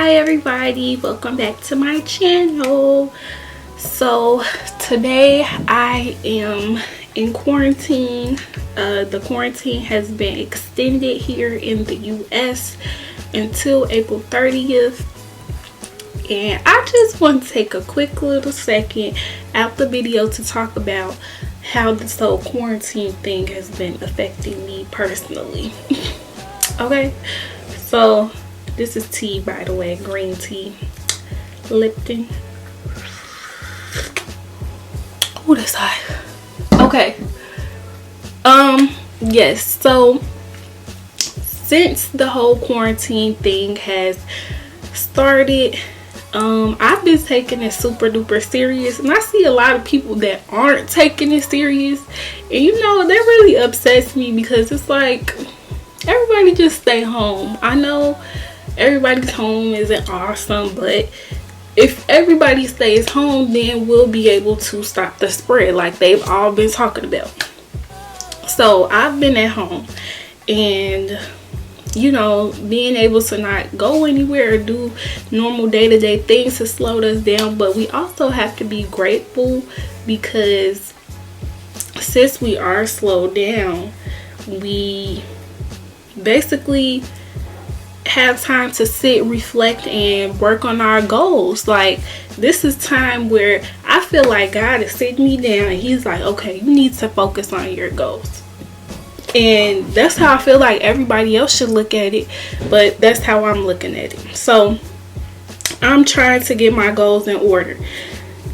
Hi everybody, welcome back to my channel. So today I am in quarantine. The quarantine has been extended here in the US until April 30th. And I just want to take a quick little second out the video to talk about how this whole quarantine thing has been affecting me personally. Okay, so this is tea, by the way, green tea, Lipton. Oh, that's hot. Okay. Yes. So since the whole quarantine thing has started, I've been taking it super duper serious, and I see a lot of people that aren't taking it serious, and you know that really upsets me because it's like everybody just stay home. I know everybody's home isn't awesome, but if everybody stays home, then we'll be able to stop the spread like they've all been talking about. So I've been at home, and you know, being able to not go anywhere or do normal day-to-day things has slowed us down, but we also have to be grateful because since we are slowed down, we basically have time to sit, reflect, and work on our goals. Like, this is time where I feel like God is sitting me down and he's like, okay, you need to focus on your goals. And that's how I feel like everybody else should look at it, but that's how I'm looking at it. So I'm trying to get my goals in order.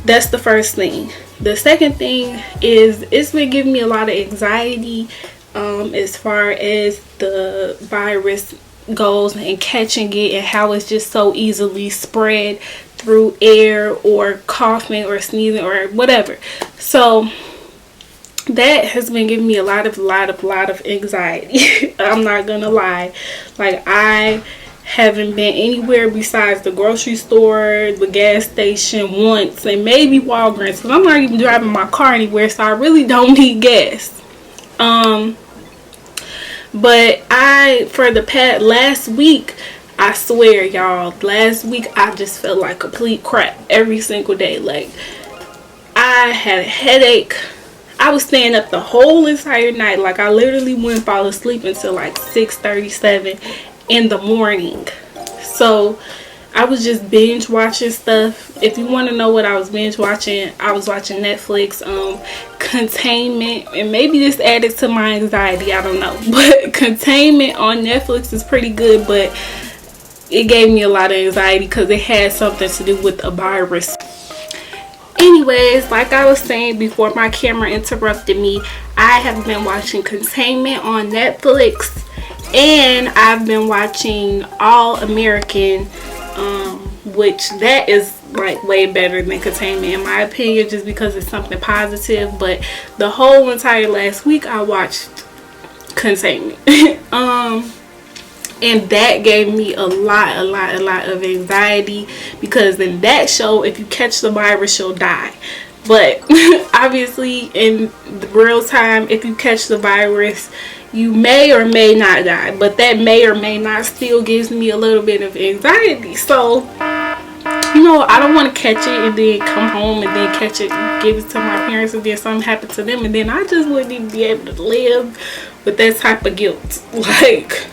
That's the first thing. The second thing is it's been giving me a lot of anxiety as far as the virus goes and catching it, and how it's just so easily spread through air or coughing or sneezing or whatever. So that has been giving me a lot of anxiety. I'm not gonna lie. Like, I haven't been anywhere besides the grocery store, the gas station once, and maybe Walgreens, because I'm not even driving my car anywhere, so I really don't need gas. But for the past last week, I swear y'all, last week I just felt like complete crap every single day. Like, I had a headache. I was staying up the whole entire night. Like, I literally wouldn't fall asleep until like 6:37 in the morning. So I was just binge watching stuff. If you want to know what I was binge watching, I was watching Netflix, Containment, and maybe this added to my anxiety, I don't know. But Containment on Netflix is pretty good, but it gave me a lot of anxiety because it had something to do with a virus. Anyways, like I was saying before my camera interrupted me, I have been watching Containment on Netflix, and I've been watching All American, which that is like way better than Containment in my opinion, just because it's something positive. But the whole entire last week I watched Containment. And that gave me a lot of anxiety, because in that show, if you catch the virus, you'll die. But obviously in the real time, if you catch the virus, you may or may not die. But that may or may not still gives me a little bit of anxiety. So, you know, I don't want to catch it and then come home and then catch it and give it to my parents, and then something happened to them, and then I just wouldn't even be able to live with that type of guilt. Like,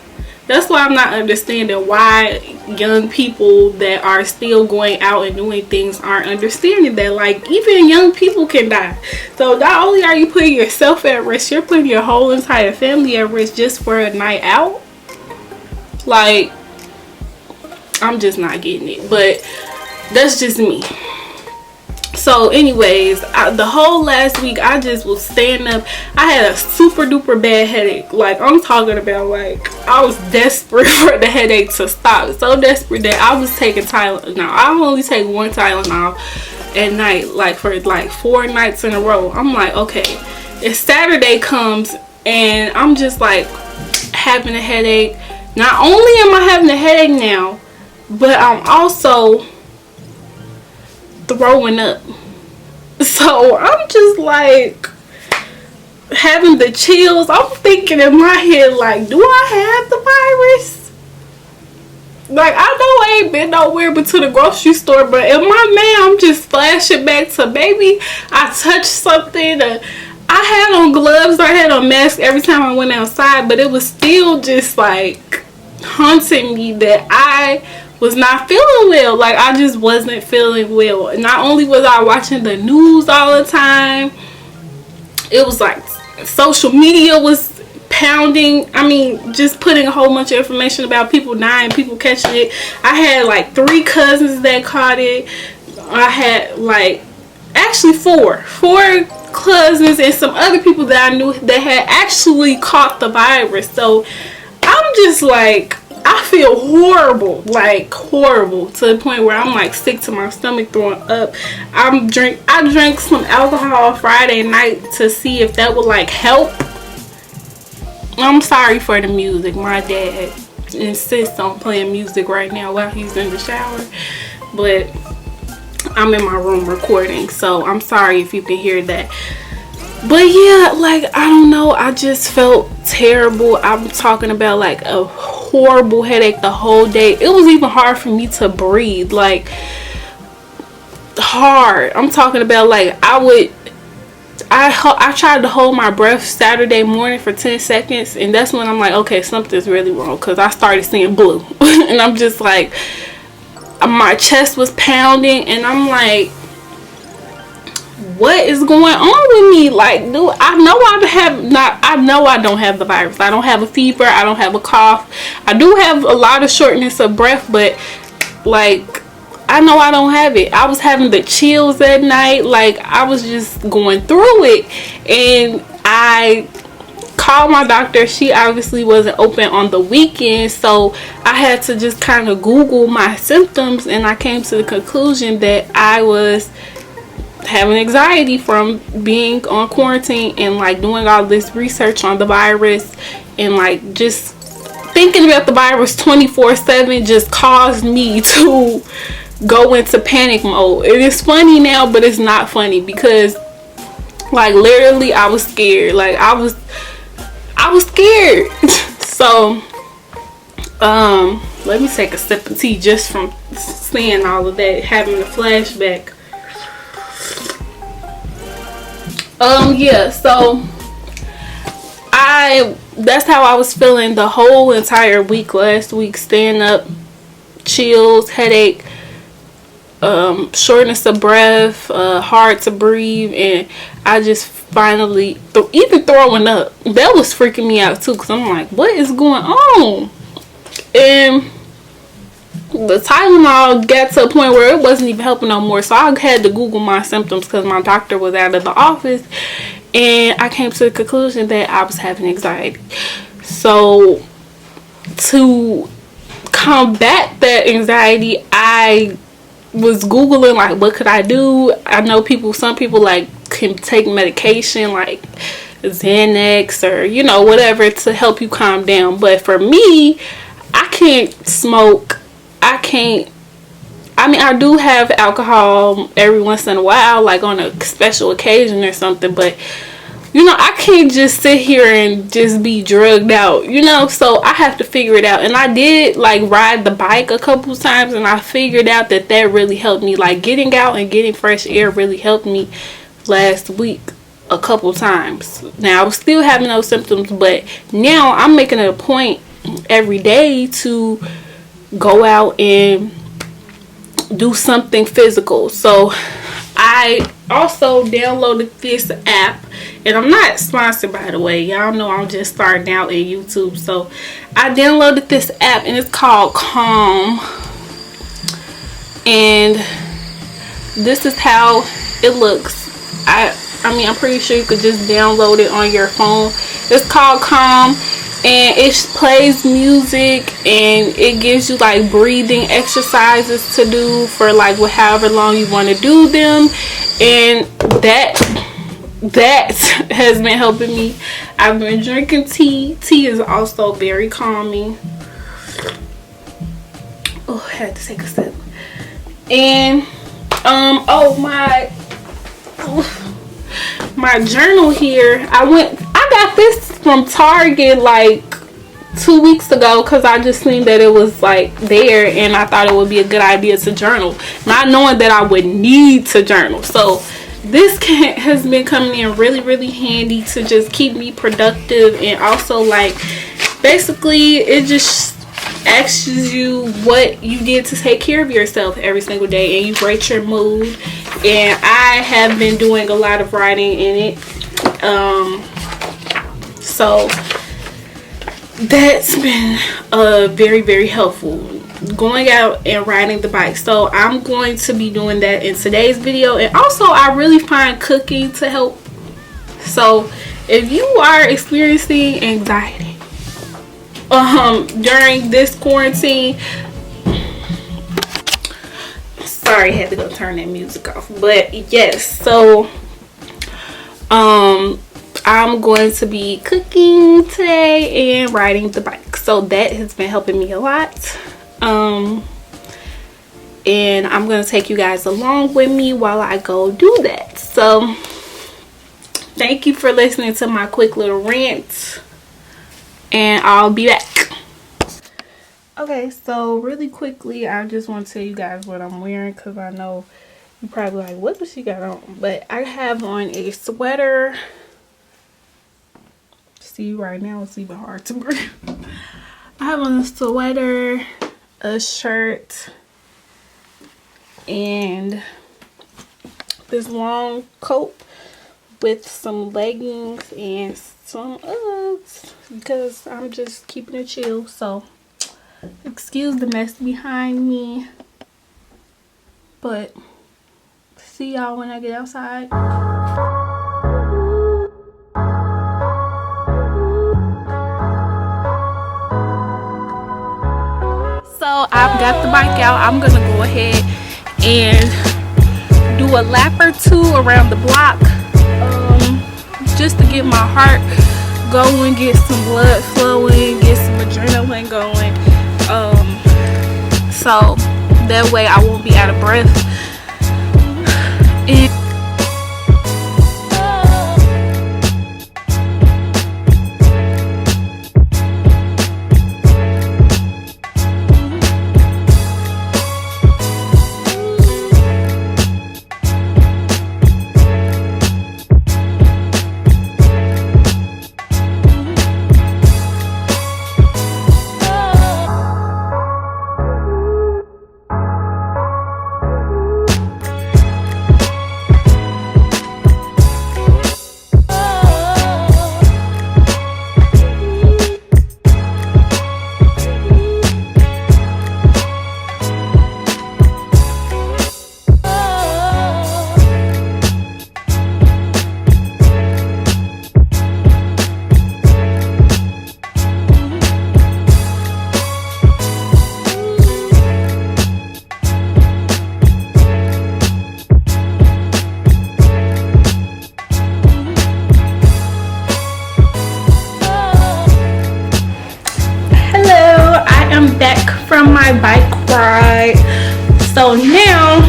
that's why I'm not understanding why young people that are still going out and doing things aren't understanding that, like, even young people can die. So not only are you putting yourself at risk, you're putting your whole entire family at risk just for a night out. Like, I'm just not getting it. But that's just me. So anyways, the whole last week I just was staying up. I had a super duper bad headache. Like, I'm talking about, like, I was desperate for the headache to stop. So desperate that I was taking Tylenol. Now, I only take one Tylenol at night, like for like 4 nights in a row. I'm like, okay, if Saturday comes and I'm just like having a headache, not only am I having a headache now, but I'm also throwing up. So I'm just like having the chills. I'm thinking in my head, like, do I have the virus? Like, I know I ain't been nowhere but to the grocery store, but in my man, I'm just flashing back to, baby, I touched something. I had on gloves, I had on mask every time I went outside, but it was still just like haunting me that I was not feeling well. Like, I just wasn't feeling well. Not only was I watching the news all the time, it was like social media was pounding. I mean, just putting a whole bunch of information about people dying, people catching it. I had like 3 cousins that caught it. I had like actually four cousins and some other people that I knew that had actually caught the virus. So I'm just like, I feel horrible, like horrible, to the point where I'm like sick to my stomach, throwing up. I drank some alcohol Friday night to see if that would like help. I'm sorry for the music. My dad insists on playing music right now while he's in the shower, but I'm in my room recording, so I'm sorry if you can hear that. But yeah, like, I don't know, I just felt terrible. I'm talking about like a horrible headache the whole day. It was even hard for me to breathe, like hard. I'm talking about like I tried to hold my breath Saturday morning for 10 seconds, and that's when I'm like, okay, something's really wrong, because I started seeing blue. And I'm just like, my chest was pounding, and I'm like, what is going on with me? Like, dude, I know I don't have the virus. I don't have a fever. I don't have a cough. I do have a lot of shortness of breath, but like, I know I don't have it. I was having the chills at night. Like, I was just going through it. And I called my doctor. She obviously wasn't open on the weekend, so I had to just kind of Google my symptoms, and I came to the conclusion that I was having anxiety from being on quarantine and like doing all this research on the virus, and like just thinking about the virus 24/7 just caused me to go into panic mode. It is funny now, but it's not funny, because like literally I was scared. Like, I was scared. So let me take a sip of tea just from seeing all of that, having a flashback. Yeah, so that's how I was feeling the whole entire week last week. Staying up, chills, headache, shortness of breath, hard to breathe, and I just finally even throwing up. That was freaking me out too, because I'm like, what is going on? And the Tylenol got to a point where it wasn't even helping no more, so I had to Google my symptoms because my doctor was out of the office, and I came to the conclusion that I was having anxiety. So to combat that anxiety, I was Googling like, what could I do? I know some people like can take medication like Xanax or, you know, whatever to help you calm down. But for me, I can't smoke. I do have alcohol every once in a while, like on a special occasion or something, but you know, I can't just sit here and just be drugged out, you know, so I have to figure it out. And I did like ride the bike a couple times, and I figured out that really helped me. Like, getting out and getting fresh air really helped me last week a couple times. Now, I was still having those symptoms, but now I'm making it a point every day to go out and do something physical. So I also downloaded this app, and I'm not sponsored, by the way. Y'all know I'm just starting out in YouTube. So I downloaded this app, and it's called Calm, and this is how it looks. I mean, I'm pretty sure you could just download it on your phone. It's called Calm, and it plays music, and it gives you like breathing exercises to do for like however long you want to do them. And that has been helping me. I've been drinking tea. Tea is also very calming. Oh, I had to take a sip. And my journal here, I got this from Target like 2 weeks ago because I just seen that it was like there, and I thought it would be a good idea to journal, not knowing that I would need to journal. So this has been coming in really, really handy to just keep me productive, and also like basically it just asks you what you did to take care of yourself every single day, and you rate your mood. And I have been doing a lot of writing in it, so that's been very, very helpful, going out and riding the bike. So I'm going to be doing that in today's video. And also I really find cooking to help. So if you are experiencing anxiety during this quarantine, sorry, I had to go turn that music off. But yes, so I'm going to be cooking today and riding the bike. So that has been helping me a lot. And I'm going to take you guys along with me while I go do that. So thank you for listening to my quick little rant, and I'll be back. Okay, so really quickly, I just want to tell you guys what I'm wearing, because I know you're probably like, what does she got on? But I have on a sweater. See, right now it's even hard to breathe. I have on a sweater, a shirt, and this long coat with some leggings and some Uggs, because I'm just keeping it chill. So excuse the mess behind me, but see y'all when I get outside. So I've got the bike out. I'm gonna go ahead and do a lap or two around the block, just to get my heart going, get some blood flowing, get some adrenaline going, so that way I won't be out of breath. And back from my bike ride. So now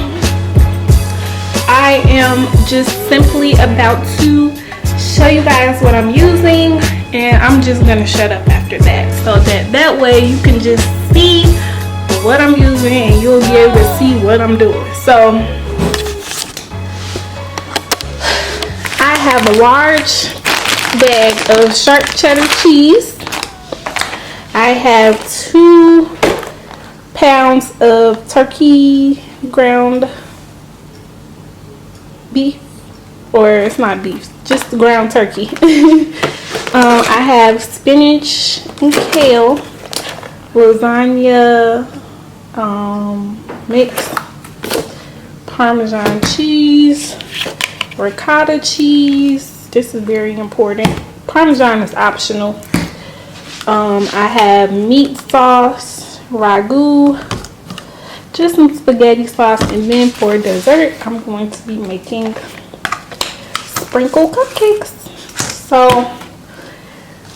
I am just simply about to show you guys what I'm using, and I'm just gonna shut up after that, so that way you can just see what I'm using and you'll be able to see what I'm doing. So I have a large bag of sharp cheddar cheese. I have 2 pounds of turkey ground beef, or it's not beef, just ground turkey. I have spinach and kale, lasagna mix, Parmesan cheese, ricotta cheese. This is very important. Parmesan is optional. I have meat sauce, ragu, just some spaghetti sauce, and then for dessert I'm going to be making sprinkle cupcakes. So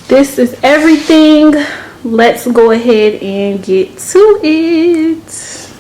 this is everything. Let's go ahead and get to it.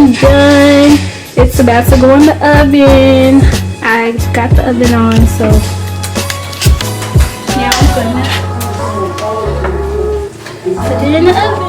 am done. It's about to go in the oven. I got the oven on, so now I'm gonna put it in the oven.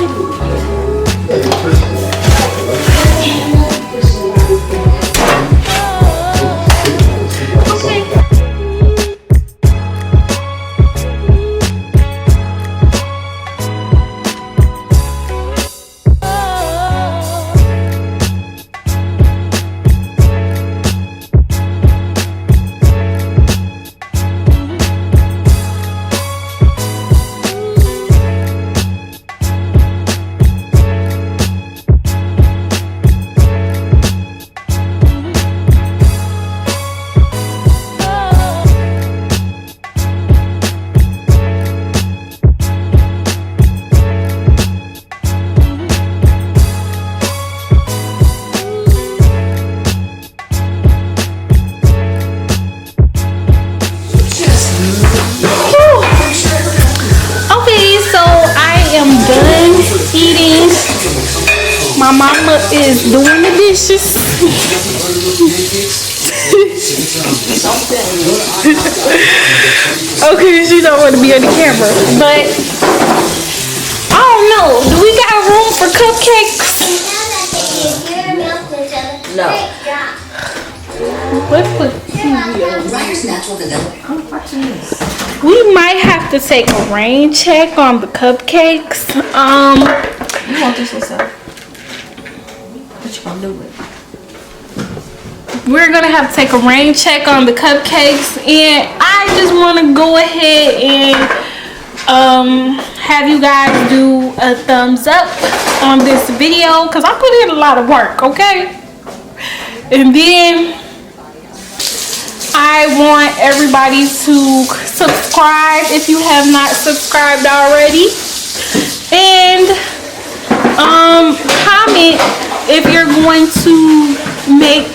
My mama is doing the dishes. Okay, she don't want to be on the camera, but I don't know. Do we got room for cupcakes? No. Let's put TV on. We might have to take a rain check on the cupcakes. You want this yourself? What you gonna do with it? We're gonna have to take a rain check on the cupcakes, and I just want to go ahead and have you guys do a thumbs up on this video because I put in a lot of work, okay? And then I want everybody to subscribe if you have not subscribed already, and comment if you're going to make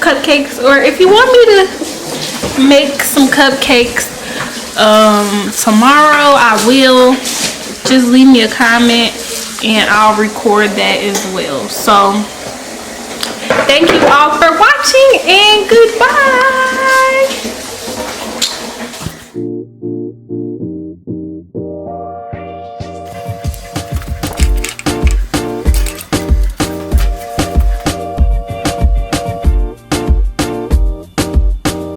cupcakes, or if you want me to make some cupcakes tomorrow. I will. Just leave me a comment and I'll record that as well. So thank you all for watching, and goodbye.